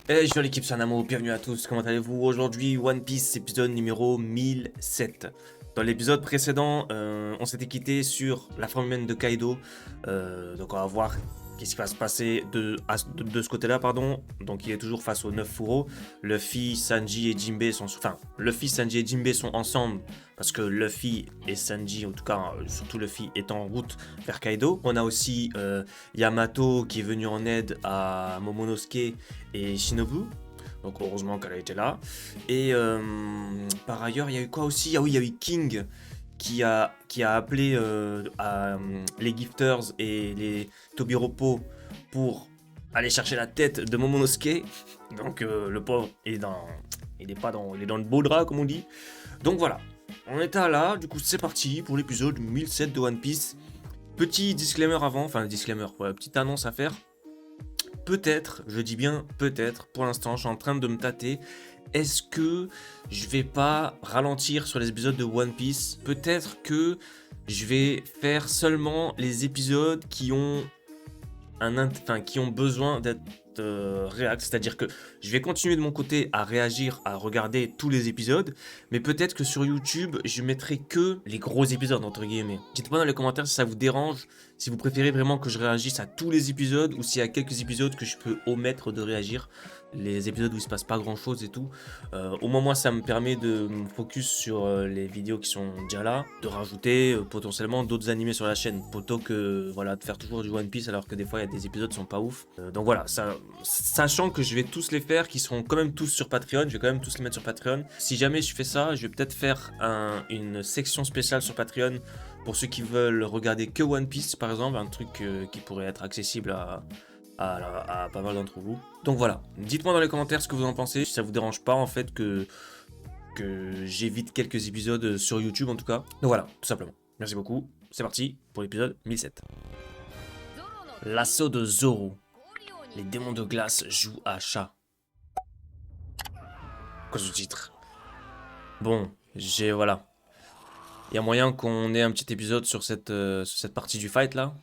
Hey, je suis l'équipe Sanamo, bienvenue à tous, comment allez-vous? Aujourd'hui, One Piece épisode numéro 1007. Dans l'épisode précédent, on s'était quitté sur la forme humaine de Kaido. Donc on va voir qu'est-ce qui va se passer de ce côté-là, pardon. Donc il est toujours face aux 9 fourreaux. Luffy, Sanji et Jinbei sont... Enfin, Luffy, Sanji et Jinbei sont ensemble parce que Luffy et Sanji, en tout cas, surtout Luffy, est en route vers Kaido. On a aussi Yamato qui est venu en aide à Momonosuke et Shinobu. Donc heureusement qu'elle a été là. Et par ailleurs, il y a eu quoi aussi? Ah oui, il y a eu King qui a appelé les Gifters et les Tobiropo pour aller chercher la tête de Momonosuke. Donc le pauvre il est dans le beau drap comme on dit. Donc voilà, on était là, du coup c'est parti pour l'épisode 1007 de One Piece. Petit disclaimer avant, enfin disclaimer, ouais, petite annonce à faire. Peut-être, je dis bien peut-être, pour l'instant, je suis en train de me tâter. Est-ce que je vais pas ralentir sur les épisodes de One Piece? Peut-être que je vais faire seulement les épisodes qui ont qui ont besoin d'être react, c'est-à-dire que je vais continuer de mon côté à réagir, à regarder tous les épisodes, mais peut-être que sur YouTube, je mettrai que les gros épisodes, entre guillemets. Dites-moi dans les commentaires si ça vous dérange, si vous préférez vraiment que je réagisse à tous les épisodes, ou s'il y a quelques épisodes que je peux omettre de réagir, les épisodes où il se passe pas grand-chose et tout. Au moins, moi, ça me permet de me focus sur les vidéos qui sont déjà là, de rajouter potentiellement d'autres animés sur la chaîne, plutôt que voilà, de faire toujours du One Piece alors que des fois il y a des épisodes qui sont pas ouf. Donc voilà, sachant que je vais tous les faire, qui seront quand même tous sur Patreon, je vais quand même tous les mettre sur Patreon. Si jamais je fais ça, je vais peut-être faire une section spéciale sur Patreon pour ceux qui veulent regarder que One Piece par exemple, un truc qui pourrait être accessible à pas mal d'entre vous. Donc voilà, dites-moi dans les commentaires ce que vous en pensez, si ça vous dérange pas en fait que j'évite quelques épisodes sur YouTube en tout cas. Donc voilà, tout simplement. Merci beaucoup, c'est parti pour l'épisode 1007. L'assaut de Zoro. Les démons de glace jouent à chat. Quoi ce titre? Bon, voilà. Il y a moyen qu'on ait un petit épisode sur cette partie du fight là.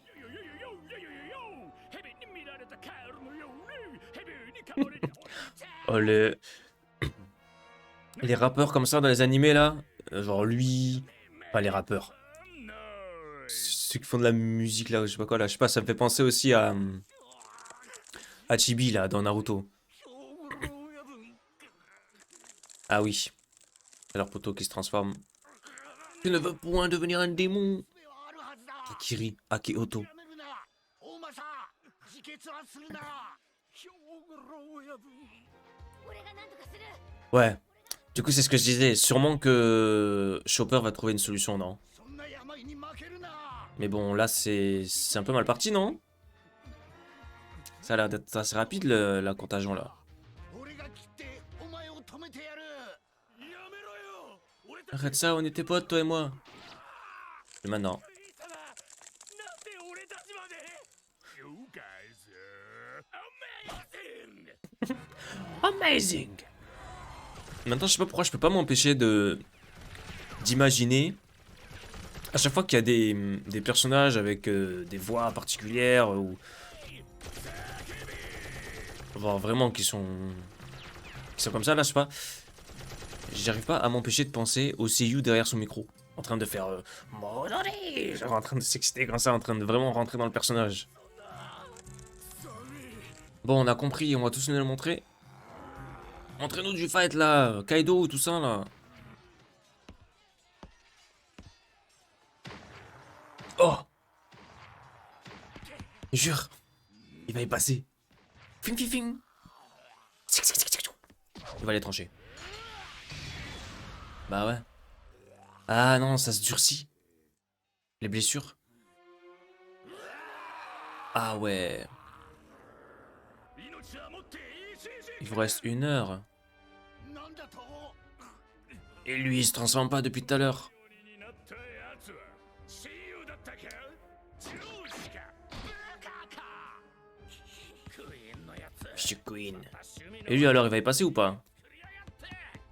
Oh, les rappeurs comme ça dans les animés là, genre lui, pas les rappeurs, ceux qui font de la musique là, je sais pas quoi là, je sais pas, ça me fait penser aussi à Chibi là dans Naruto. Ah oui, c'est leur poteau qui se transforme. Je ne veux point devenir un démon. Akiri, Akeoto. Ouais, du coup c'est ce que je disais, sûrement que Chopper va trouver une solution, non? Mais bon, là c'est un peu mal parti, non? Ça a l'air d'être assez rapide la contagion là. Arrête ça, on était potes toi et moi. Et maintenant. Amazing. Maintenant je sais pas pourquoi je peux pas m'empêcher d'imaginer à chaque fois qu'il y a des personnages avec des voix particulières ou enfin, vraiment qui sont comme ça là, je sais pas. J'arrive pas à m'empêcher de penser au seiyuu derrière son micro, en train de faire genre en train de s'exciter comme ça, en train de vraiment rentrer dans le personnage. Bon, on a compris, on va tous nous le montrer. Montrez-nous du fight là, Kaido, tout ça là. Oh, jure, il va y passer. Fing fing fing. Il va les trancher. Bah ouais. Ah non, ça se durcit. Les blessures. Ah ouais. Il vous reste 1 heure. Et lui, il se transforme pas depuis tout à l'heure. Monsieur Queen. Et lui alors, il va y passer ou pas?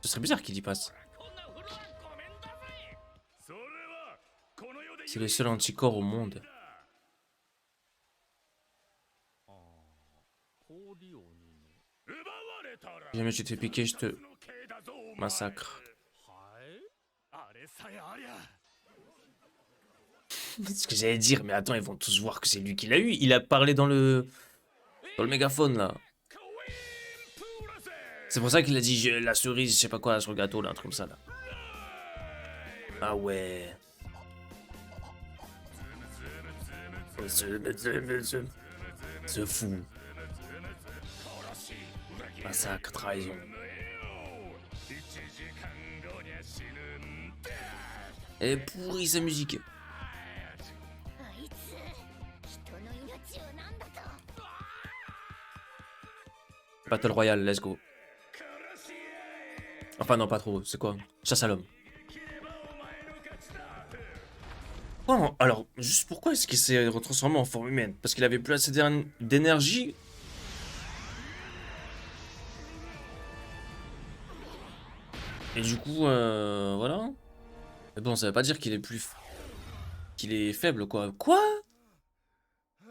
Ce serait bizarre qu'il y passe. C'est le seul anticorps au monde. Si jamais tu te fais piquer, je te massacre. C'est ce que j'allais dire, mais attends, ils vont tous voir que c'est lui qui l'a eu. Il a parlé dans le mégaphone, là. C'est pour ça qu'il a dit la cerise, je sais pas quoi, sur le gâteau, là, un truc comme ça, là. Ah ouais. C'est fou. Massacre, trahison. Elle est pourrie sa musique. Battle Royale, let's go. Enfin non, pas trop, c'est quoi? Chasse à l'homme. Oh, alors, juste pourquoi est-ce qu'il s'est retransformé en forme humaine? Parce qu'il avait plus assez d'énergie? Et du coup, voilà. Mais bon, ça veut pas dire qu'il est plus... qu'il est faible, quoi. Quoi?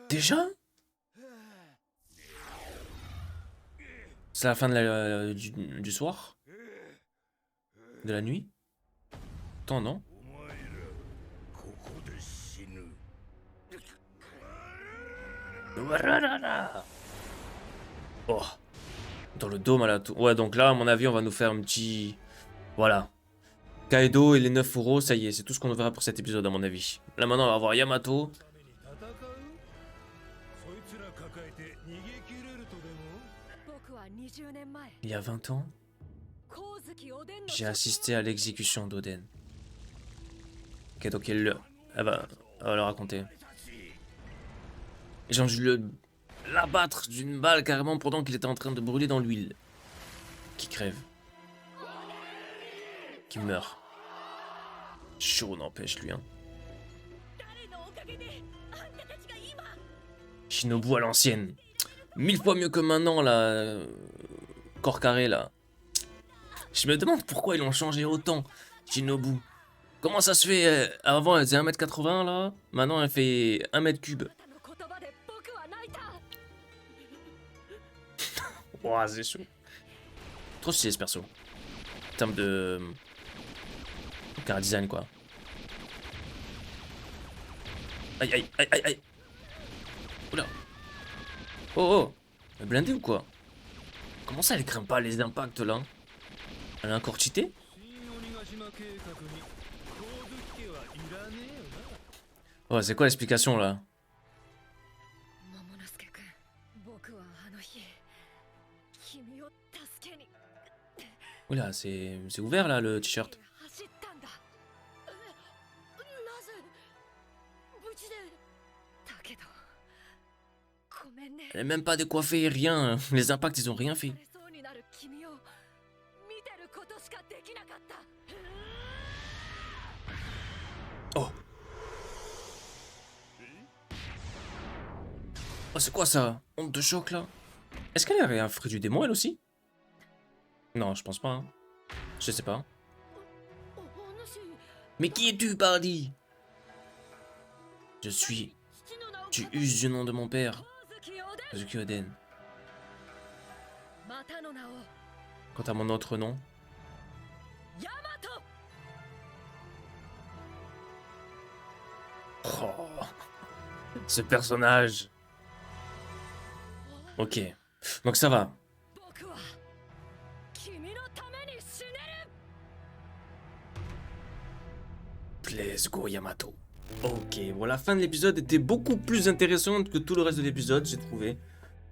Déjà? C'est la fin de du soir? De la nuit? Attends, non? Oh. Dans le dôme à la tour. Ouais, donc là, à mon avis, on va nous faire un petit... Voilà. Kaido et les 9 euros, ça y est, c'est tout ce qu'on verra pour cet épisode, à mon avis. Là, maintenant, on va voir Yamato. Il y a 20 ans, j'ai assisté à l'exécution d'Oden. Ok, donc elle va le raconter. J'ai dû l'abattre d'une balle carrément pendant qu'il était en train de brûler dans l'huile. Qui crève. Qui meurt. Chaud n'empêche lui, hein. Shinobu à l'ancienne. 1000 fois mieux que maintenant, là. Corps carré, là. Je me demande pourquoi ils l'ont changé autant, Shinobu. Comment ça se fait avant, elle faisait 1m80, là. Maintenant, elle fait 1m3. Ouah, c'est chaud. Trop stylé, ce perso. En termes de... car design, quoi. Aïe, aïe, aïe, aïe, aïe. Oula. Oh, oh. Elle est blindée ou quoi? Comment ça, elle craint pas les impacts, là? Elle a encore cheaté? Oh, c'est quoi l'explication, là? Oula, c'est ouvert, là, le t-shirt. Elle est même pas décoiffée, rien. Les impacts, ils ont rien fait. Oh. Oh, c'est quoi ça? Honte de choc, là? Est-ce qu'elle avait un fruit du démon, elle aussi? Non, je pense pas. Hein. Je sais pas. Mais qui es-tu, Pardi? Je suis... Tu uses du nom de mon père. Kazuki Oden. Quant à mon autre nom... Oh, ce personnage. Ok. Donc ça va. Let's go Yamato. Ok, bon la fin de l'épisode était beaucoup plus intéressante que tout le reste de l'épisode, j'ai trouvé.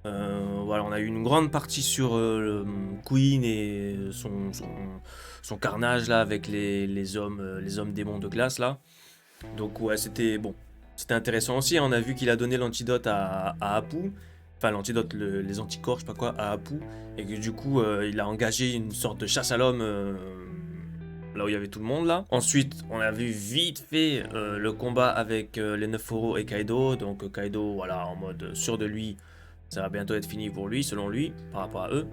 Voilà, on a eu une grande partie sur Queen et son carnage là avec les hommes démons de glace là. Donc ouais, c'était bon, c'était intéressant aussi. On a vu qu'il a donné l'antidote à Apu, enfin l'antidote, les anticorps, je sais pas quoi, à Apu, et que du coup il a engagé une sorte de chasse à l'homme. Là où il y avait tout le monde là. Ensuite, on a vu vite fait le combat avec les 9 euros et Kaido. Donc Kaido, voilà, en mode sûr de lui, ça va bientôt être fini pour lui, selon lui, par rapport à eux.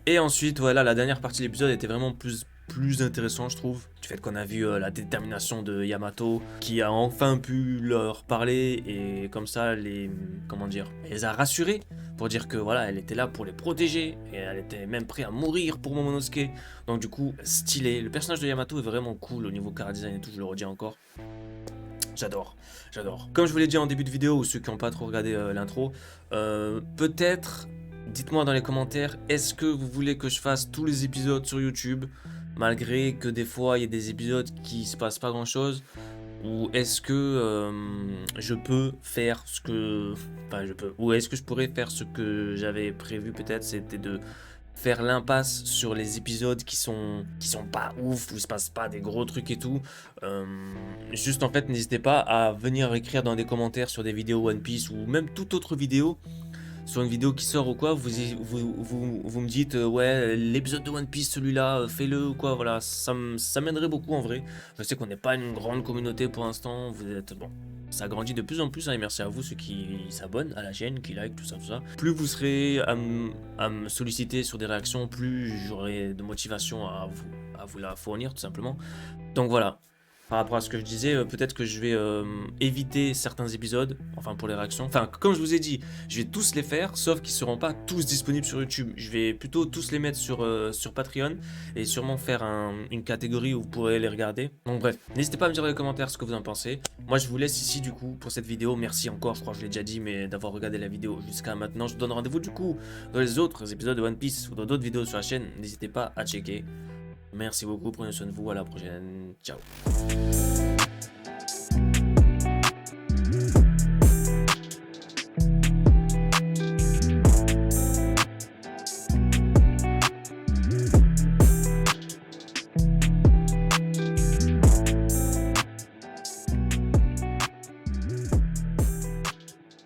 Et ensuite, voilà, la dernière partie de l'épisode était vraiment plus plus intéressant, je trouve. Du fait qu'on a vu la détermination de Yamato, qui a enfin pu leur parler et comme ça comment dire, les a rassurés pour dire que voilà, elle était là pour les protéger et elle était même prête à mourir pour Momonosuke. Donc du coup, stylé. Le personnage de Yamato est vraiment cool au niveau car design et tout, je le redis encore. J'adore, j'adore. Comme je vous l'ai dit en début de vidéo, ou ceux qui n'ont pas trop regardé l'intro, peut-être, dites-moi dans les commentaires, est-ce que vous voulez que je fasse tous les épisodes sur YouTube, malgré que des fois il y a des épisodes qui se passent pas grand-chose, ou est-ce que je peux faire ce que... Enfin, ou est-ce que je pourrais faire ce que j'avais prévu peut-être, c'était de faire l'impasse sur les épisodes qui sont pas ouf, où il se passe pas des gros trucs et tout. Juste en fait, n'hésitez pas à venir écrire dans des commentaires sur des vidéos One Piece ou même toute autre vidéo. Sur une vidéo qui sort ou quoi, vous me dites ouais, l'épisode de One Piece, celui-là, fais-le ou quoi, voilà, ça m'aiderait beaucoup en vrai. Je sais qu'on n'est pas une grande communauté pour l'instant, vous êtes, bon, ça grandit de plus en plus, hein, et merci à vous ceux qui s'abonnent à la chaîne, qui like, tout ça, tout ça. Plus vous serez à me solliciter sur des réactions, plus j'aurai de motivation à vous la fournir tout simplement. Donc voilà. Par rapport à ce que je disais, peut-être que je vais éviter certains épisodes, enfin pour les réactions. Enfin, comme je vous ai dit, je vais tous les faire, sauf qu'ils ne seront pas tous disponibles sur YouTube. Je vais plutôt tous les mettre sur Patreon et sûrement faire une catégorie où vous pourrez les regarder. Donc bref, n'hésitez pas à me dire dans les commentaires ce que vous en pensez. Moi, je vous laisse ici du coup pour cette vidéo. Merci encore, je crois que je l'ai déjà dit, mais d'avoir regardé la vidéo jusqu'à maintenant. Je vous donne rendez-vous du coup dans les autres épisodes de One Piece ou dans d'autres vidéos sur la chaîne. N'hésitez pas à checker. Merci beaucoup, prenez soin de vous, à la prochaine, ciao.